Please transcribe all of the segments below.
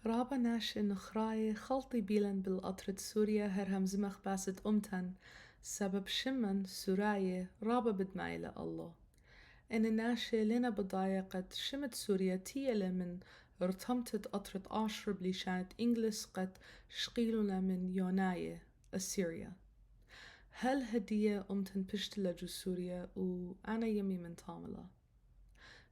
رابا ناش نخراي خلطي بيلن بالقطرة سوريا هر همزمخ باست أمتن سبب شمن سوراية رابا بدمايلة الله إن ناشي لنا بضايقة شمت سوريا تيلة من ارتمتت قطرة عشر بليشانت إنجلس قد شقيلنا من يوناية السوريا هل هدية أمتن بشتلة جو سوريا وأنا يمي من طاملة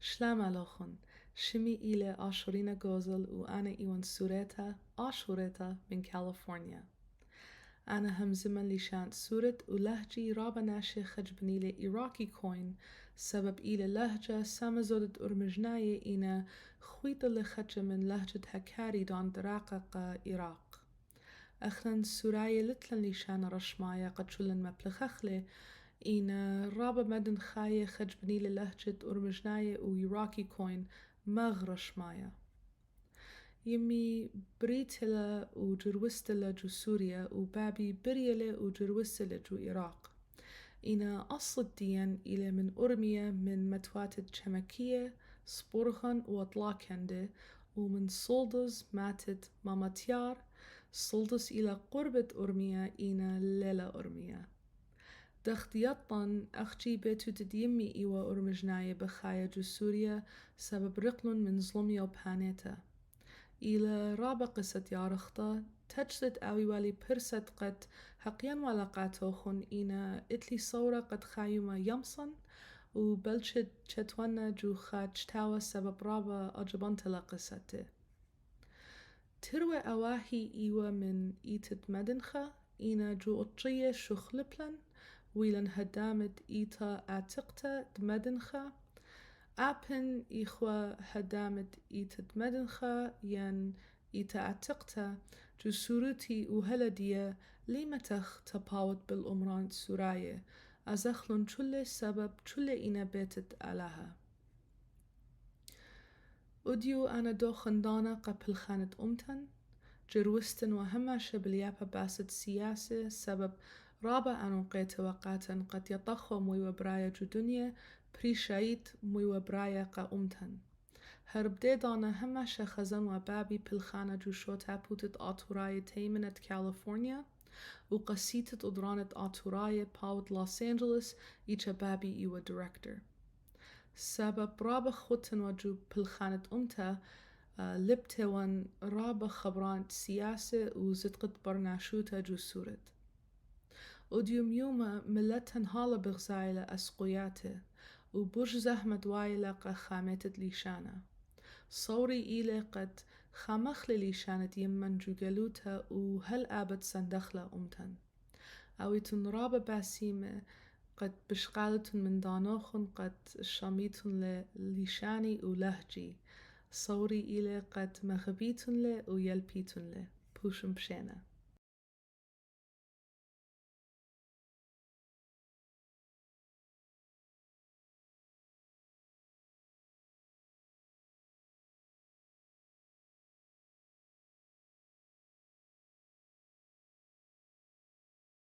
شلام علوخن شمي إلى آشورينا جوزل وأنا إيوان سوريتا آشوريتا من كاليفورنيا أنا همزمن لشان سورة ولهجي رابا ناشي خجبني لإيراكي كوين سبب إلى لهجة سامزودت أرمجناية إنا خويت اللي خجة من لهجة هكاري دون دراقق إيراق أخلن سوراية لتلن لشان رشمايا قد شلن مبلخخلي إن رابا مدن خاية خجبني للهجة أرمجناية ويراكي كوين مغرش مايا يمي بريتلا وجروستلا جو سوريا وبابي بريلا وجروستلا جو إيراق إن أصل الدين إلى من أرمية من متواتد شمكية سبورخن وطلاكنده ومن صلدز ماتت ماماتيار صلدز إلى قربة أرمية إنا ليلة أرمية دختيطن أختي بيتو تديمي إيوا أرمجناية بخايا جو سوريا سبب رقلن من ظلمية وبانيتا إلى رابع قصة يارخطة تجسد أوي والي برست قد حقيان ولاقاتوخن إنا إتلي صورة قد خايوما يمصن وبلشد شتوانا جو خاجتاوا سبب رابع أجبنت لقصته تروى أواهي إيوا من إيتت مدنخة إنا جو أطشية شخلبلن ويلن هدامت إيتا أعتقتا دمدنخة أبن إخوة هدامت إيتا دمدنخة ين إيتا أعتقتا جو سورتي وهلدية ليمتخ تباوت بالأمران سوراية أزخلن شل سبب شل إنا بيتت ألاها أديو أنا دو خندانة قبل خانة أمتن جروستن وهماشة باليابا باست سياسة سبب رابع أنو قيت وقاتا قد يطخو موي وبرايا جو دنيا بريشايت موي وبرايا قا أمتن هرب ديدانا هماشة خزن وبابي بالخانة جو شوتا بوتت آتوراية تيمنت كاليفورنيا وقسيتت أدرانت آتوراية باوت لوس أنجلس إيجا بابي إيوا ديركتور سبب رابع خوتن وجو بالخانة أمتا لبتوان رابع خبران سياسة وزدقت برناشوتا جو سورت وديوم يوما ملتن هالا بغزايلة أسقياته وبرج زحمة وايلة قا خامتت ليشانا صوري إيلي قد خامخلي ليشانت يمن جو قلوتا وهل آبت سندخلة أمتن أويتن رابع باسيمة قد بشقالتن من دانوخن قد شاميتن ليشاني ولهجي صوري إلي قد مغبيتن لي ويلبيتن لي بوشم بشينا